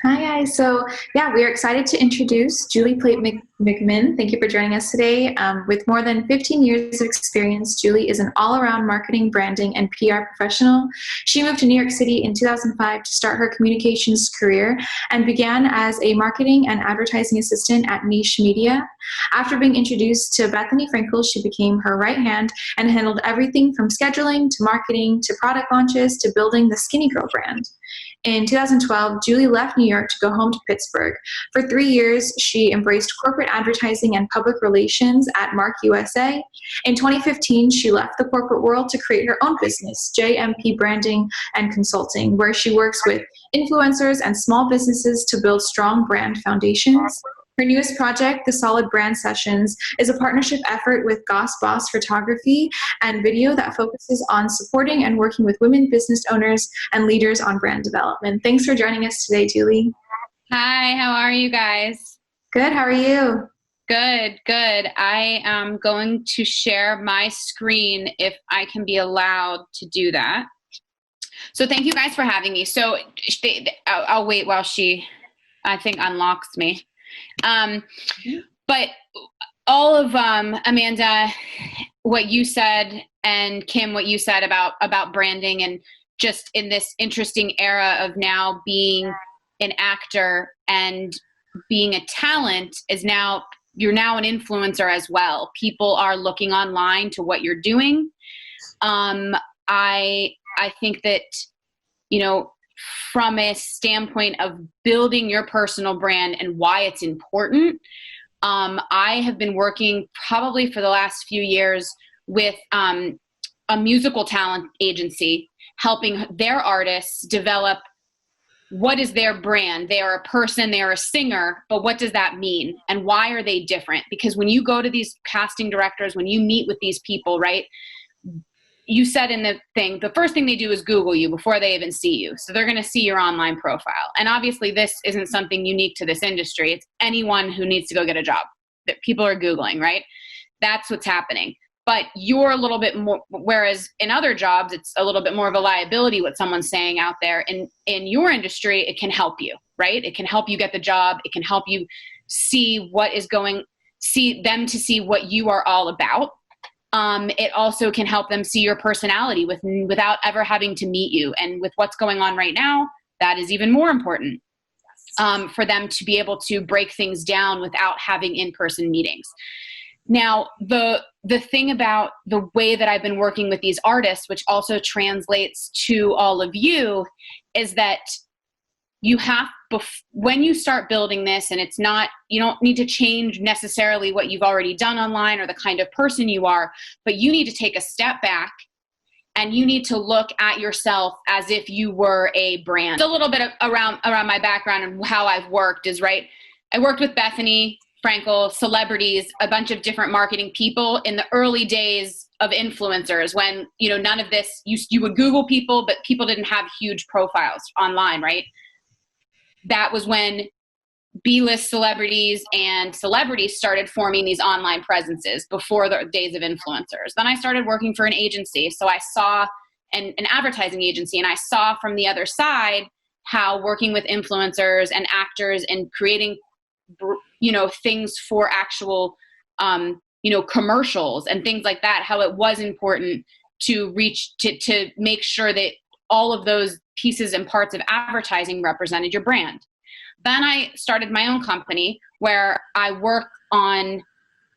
Hi, guys. We are excited to introduce Julie Plate McMinn. Thank you for joining us today. With more than 15 years of experience, Julie is an all around marketing, branding, and PR professional. She moved to New York City in 2005 to start her communications career and began as a marketing and advertising assistant at Niche Media. After being introduced to Bethany Frankel, she became her right hand and handled everything from scheduling to marketing to product launches to building the Skinny Girl brand. In 2012, Julie left New York to go home to Pittsburgh. For 3 years, she embraced corporate advertising and public relations at Mark USA. In 2015, she left the corporate world to create her own business, JPM Branding and Consulting, where she works with influencers and small businesses to build strong brand foundations. Her newest project, the Solid Brand Sessions, is a partnership effort with Goss Boss Photography and Video that focuses on supporting and working with women business owners and leaders on brand development. Thanks for joining us today, Julie. Hi, how are you guys? Good, how are you? Good, good. I am going to share my screen if I can be allowed to do that. So thank you guys for having me. So I'll wait while she, I think, unlocks me. But all of Amanda, what you said, and Kim, what you said about branding, and just in this interesting era of now being an actor and being a talent, you're now an influencer as well. People are looking online to what you're doing. I think that, from a standpoint of building your personal brand and why it's important, I have been working probably for the last few years with a musical talent agency, helping their artists develop what is their brand. They are a person, they are a singer, but what does that mean? And why are they different? Because when you go to these casting directors, when you meet with these people, right, you said in the thing, the first thing they do is Google you before they even see you. So they're going to see your online profile. And obviously this isn't something unique to this industry. It's anyone who needs to go get a job that people are Googling, right? That's what's happening. But you're a little bit more, whereas in other jobs, it's a little bit more of a liability what someone's saying out there. In your industry, it can help you, right? It can help you get the job. It can help you see see what you are all about. It also can help them see your personality without ever having to meet you. And with what's going on right now, that is even more important for them to be able to break things down without having in-person meetings. Now, the thing about the way that I've been working with these artists, which also translates to all of you, is that you have, when you start building this, and you don't need to change necessarily what you've already done online or the kind of person you are, but you need to take a step back and you need to look at yourself as if you were a brand. A little bit around my background and how I've worked is, right, I worked with Bethany Frankel, celebrities, a bunch of different marketing people in the early days of influencers when, none of this, you would Google people, but people didn't have huge profiles online, right? That was when B-list celebrities and celebrities started forming these online presences before the days of influencers. Then I started working for an agency. So I saw an advertising agency, and I saw from the other side how working with influencers and actors and creating, things for actual, commercials and things like that, how it was important to make sure that all of those pieces and parts of advertising represented your brand. Then I started my own company where I work on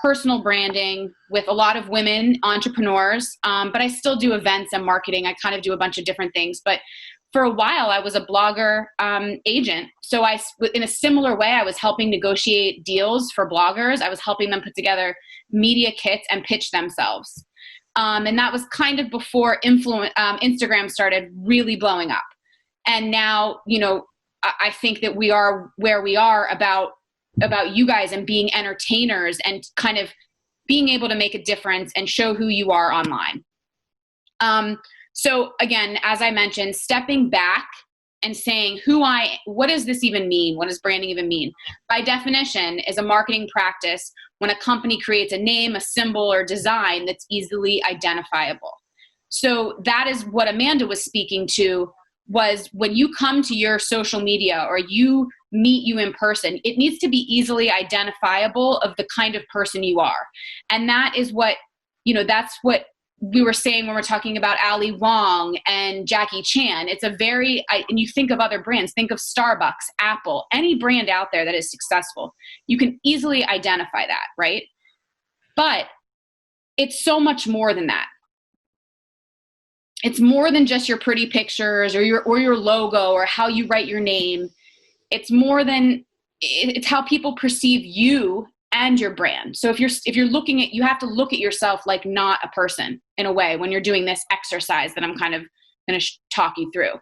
personal branding with a lot of women entrepreneurs, but I still do events and marketing. I kind of do a bunch of different things. But for a while, I was a blogger agent. So in a similar way, I was helping negotiate deals for bloggers. I was helping them put together media kits and pitch themselves. And that was kind of before Instagram started really blowing up. And now, I think that we are where we are about you guys and being entertainers and kind of being able to make a difference and show who you are online. So again, as I mentioned, stepping back and saying what does this even mean? What does branding even mean? By definition, is a marketing practice when a company creates a name, a symbol, or design that's easily identifiable. So that is what Amanda was speaking to was when you come to your social media or you meet you in person, it needs to be easily identifiable of the kind of person you are. And that is what, that's what we were saying when we're talking about Ali Wong and Jackie Chan. It's and you think of other brands, think of Starbucks, Apple, any brand out there that is successful. You can easily identify that, right? But it's so much more than that. It's more than just your pretty pictures or your logo or how you write your name. It's how people perceive you and your brand. So if you're looking at, you have to look at yourself like not a person in a way when you're doing this exercise that I'm kind of going to talk you through.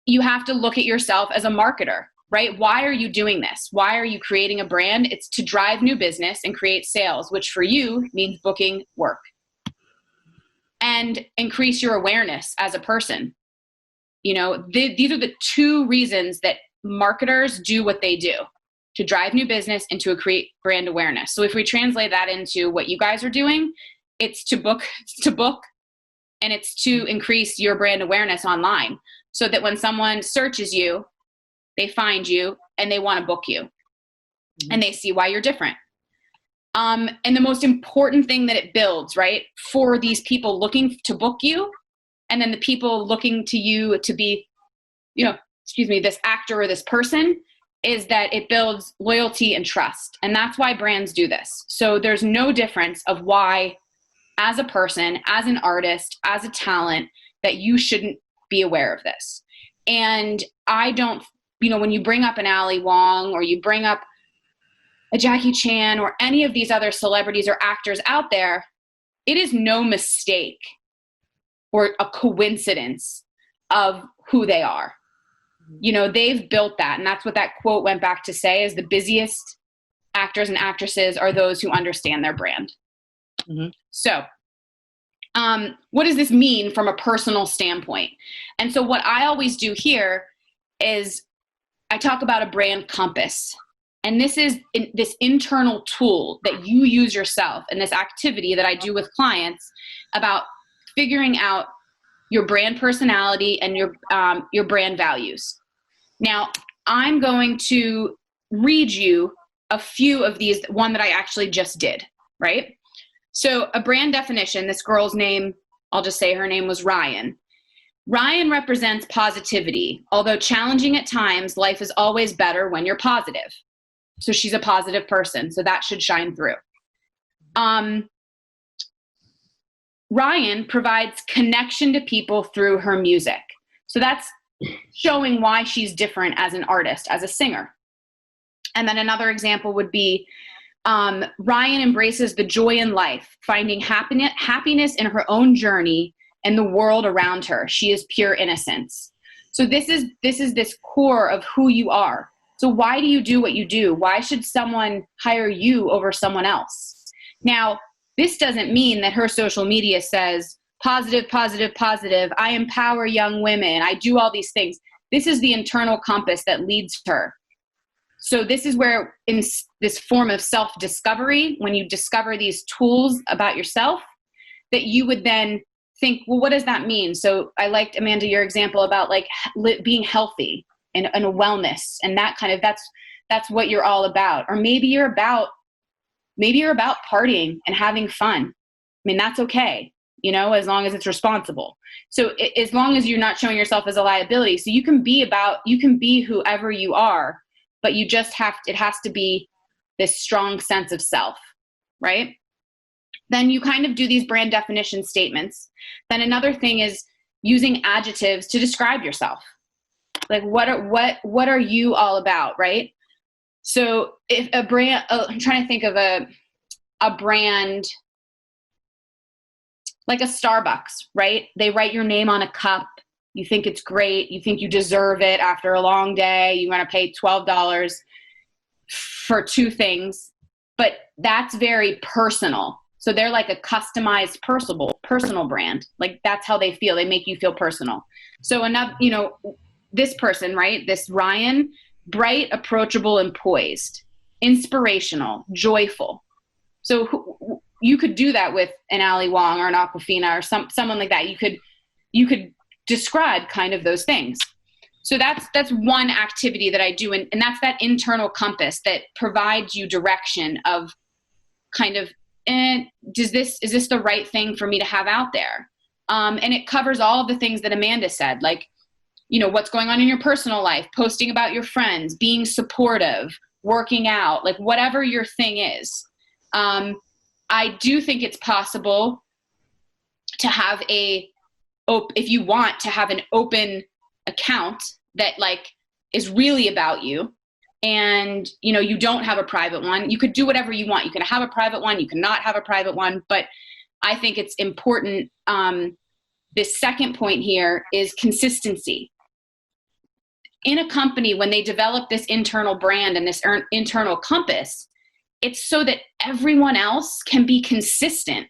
You have to look at yourself as a marketer, right? Why are you doing this? Why are you creating a brand? It's to drive new business and create sales, which for you means booking work. And increase your awareness as a person. These are the two reasons that marketers do what they do, to drive new business and to create brand awareness. So if we translate that into what you guys are doing, it's to book, and it's to increase your brand awareness online so that when someone searches you, they find you and they want to book you and they see why you're different. And the most important thing that it builds, right, for these people looking to book you, and then the people looking to you to be, this actor or this person, is that it builds loyalty and trust. And that's why brands do this. So there's no difference of why, as a person, as an artist, as a talent, that you shouldn't be aware of this. And I don't, when you bring up an Ali Wong or you bring up a Jackie Chan or any of these other celebrities or actors out there, it is no mistake or a coincidence of who they are. They've built that. And that's what that quote went back to say, is the busiest actors and actresses are those who understand their brand. Mm-hmm. So what does this mean from a personal standpoint? And so what I always do here is I talk about a brand compass. And this is this internal tool that you use yourself, and this activity that I do with clients about figuring out your brand personality and your brand values. Now, I'm going to read you a few of these, one that I actually just did, right? So a brand definition, this girl's name, I'll just say her name was Ryan. Ryan represents positivity. Although challenging at times, life is always better when you're positive. So she's a positive person. So that should shine through. Ryan provides connection to people through her music. So that's showing why she's different as an artist, as a singer. And then another example would be Ryan embraces the joy in life, finding happiness in her own journey and the world around her. She is pure innocence. So this is this core of who you are. So why do you do what you do? Why should someone hire you over someone else? Now, this doesn't mean that her social media says positive, positive, positive. I empower young women. I do all these things. This is the internal compass that leads her. So this is where, in this form of self-discovery, when you discover these tools about yourself, that you would then think, well, what does that mean? So I liked, Amanda, your example about like being healthy and a wellness, and that kind of, that's what you're all about. Or maybe you're about partying and having fun. I mean, that's okay, as long as it's responsible. So as long as you're not showing yourself as a liability. So you can be whoever you are, but you just it has to be this strong sense of self, right? Then you kind of do these brand definition statements. Then another thing is using adjectives to describe yourself. Like what are you all about, right? So if a brand, I'm trying to think of a brand like a Starbucks, right? They write your name on a cup. You think it's great. You think you deserve it after a long day. You want to pay $12 for two things, but that's very personal. So they're like a customized personal brand. Like that's how they feel. They make you feel personal. So enough, this person, right? This Ryan, bright, approachable, and poised, inspirational, joyful. So you could do that with an Ali Wong or an Aquafina or someone like that. You could describe kind of those things. So that's one activity that I do. And that's that internal compass that provides you direction of kind of, is this the right thing for me to have out there? And it covers all of the things that Amanda said, like, what's going on in your personal life, posting about your friends, being supportive, working out, like whatever your thing is. I do think it's possible to have if you want to have an open account that like is really about you, and you don't have a private one. You could do whatever you want. You can have a private one, you cannot have a private one, but I think it's important. This second point here is consistency. In a company, when they develop this internal brand and this internal compass, it's so that everyone else can be consistent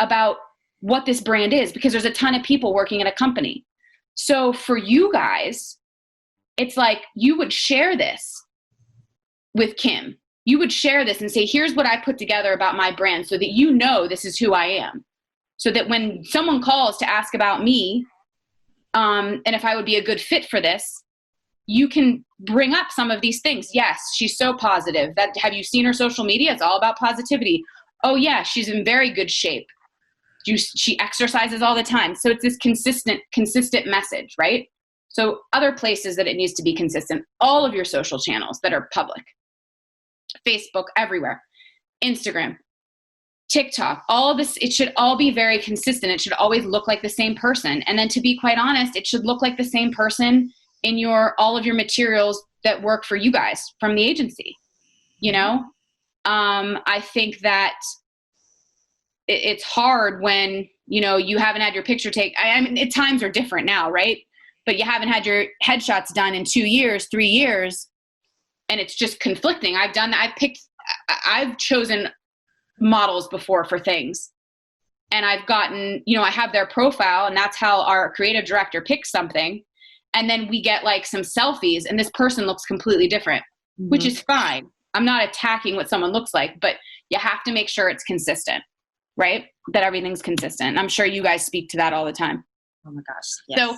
about what this brand is, because there's a ton of people working at a company. So for you guys, it's like you would share this with Kim. You would share this and say, here's what I put together about my brand, so that this is who I am. So that when someone calls to ask about me, and if I would be a good fit for this, you can bring up some of these things. Yes, she's so positive. Have you seen her social media? It's all about positivity. Oh yeah, she's in very good shape. She exercises all the time. So it's this consistent message, right? So other places that it needs to be consistent, all of your social channels that are public, Facebook, everywhere, Instagram, TikTok, all of this, it should all be very consistent. It should always look like the same person. And then to be quite honest, it should look like the same person in all of your materials that work for you guys from the agency. I think that it's hard when, you haven't had your picture taken. I mean, times are different now, right? But you haven't had your headshots done in 2 years, 3 years, and it's just conflicting. I've chosen models before for things, and I've gotten, I have their profile, and that's how our creative director picks something. And then we get like some selfies and this person looks completely different, which is fine. I'm not attacking what someone looks like, but you have to make sure it's consistent, right? That everything's consistent. I'm sure you guys speak to that all the time. Oh my gosh. Yes. So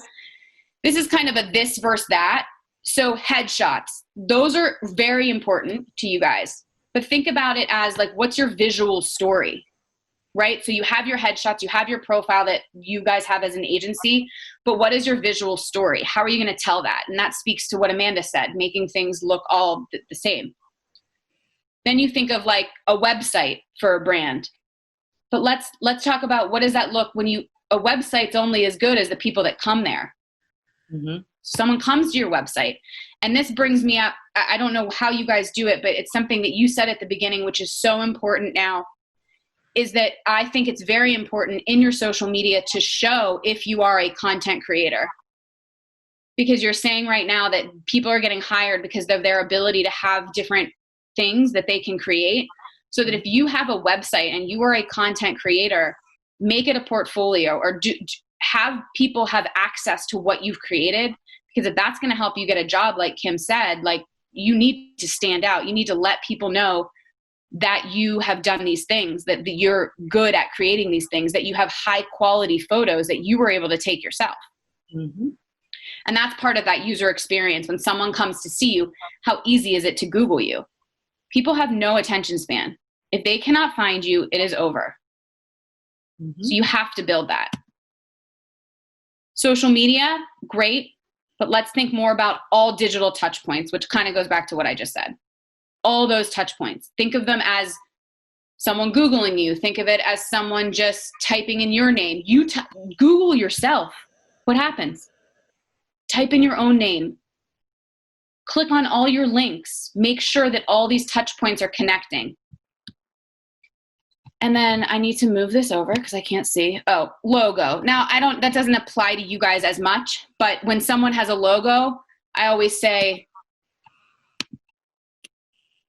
this is kind of a this versus that. So headshots, those are very important to you guys, but think about it as like, what's your visual story, right? So you have your headshots, you have your profile that you guys have as an agency, but what is your visual story? How are you going to tell that? And that speaks to what Amanda said, making things look all the same. Then you think of like a website for a brand, but let's talk about what does that look when a website's only as good as the people that come there. Mm-hmm. Someone comes to your website, and this brings me up. I don't know how you guys do it, but it's something that you said at the beginning, which is so important now, is that I think it's very important in your social media to show if you are a content creator. Because you're saying right now that people are getting hired because of their ability to have different things that they can create. So that if you have a website and you are a content creator, make it a portfolio, or have people have access to what you've created. Because if that's going to help you get a job, like Kim said, like you need to stand out. You need to let people know that you have done these things, that you're good at creating these things, that you have high quality photos that you were able to take yourself. Mm-hmm. And that's part of that user experience. When someone comes to see you, how easy is it to Google you? People have no attention span. If they cannot find you, it is over. Mm-hmm. So you have to build that. Social media, great, but let's think more about all digital touch points, which kind of goes back to what I just said. All those touch points. Think of them as someone Googling you. Think of it as someone just typing in your name. Google yourself. What happens? Type in your own name. Click on all your links. Make sure that all these touch points are connecting. And then I need to move this over because I can't see. Oh, logo. Now, that doesn't apply to you guys as much, but when someone has a logo, I always say,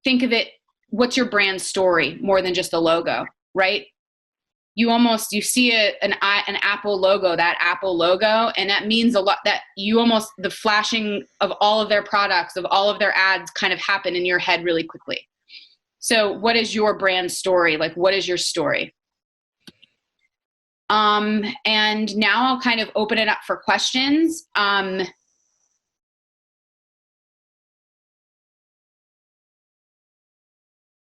think of it, what's your brand story more than just a logo, right? You see an Apple logo, that Apple logo, and that means a lot. That the flashing of all of their products, of all of their ads kind of happen in your head really quickly. So what is your brand story? Like, what is your story? And now I'll kind of open it up for questions.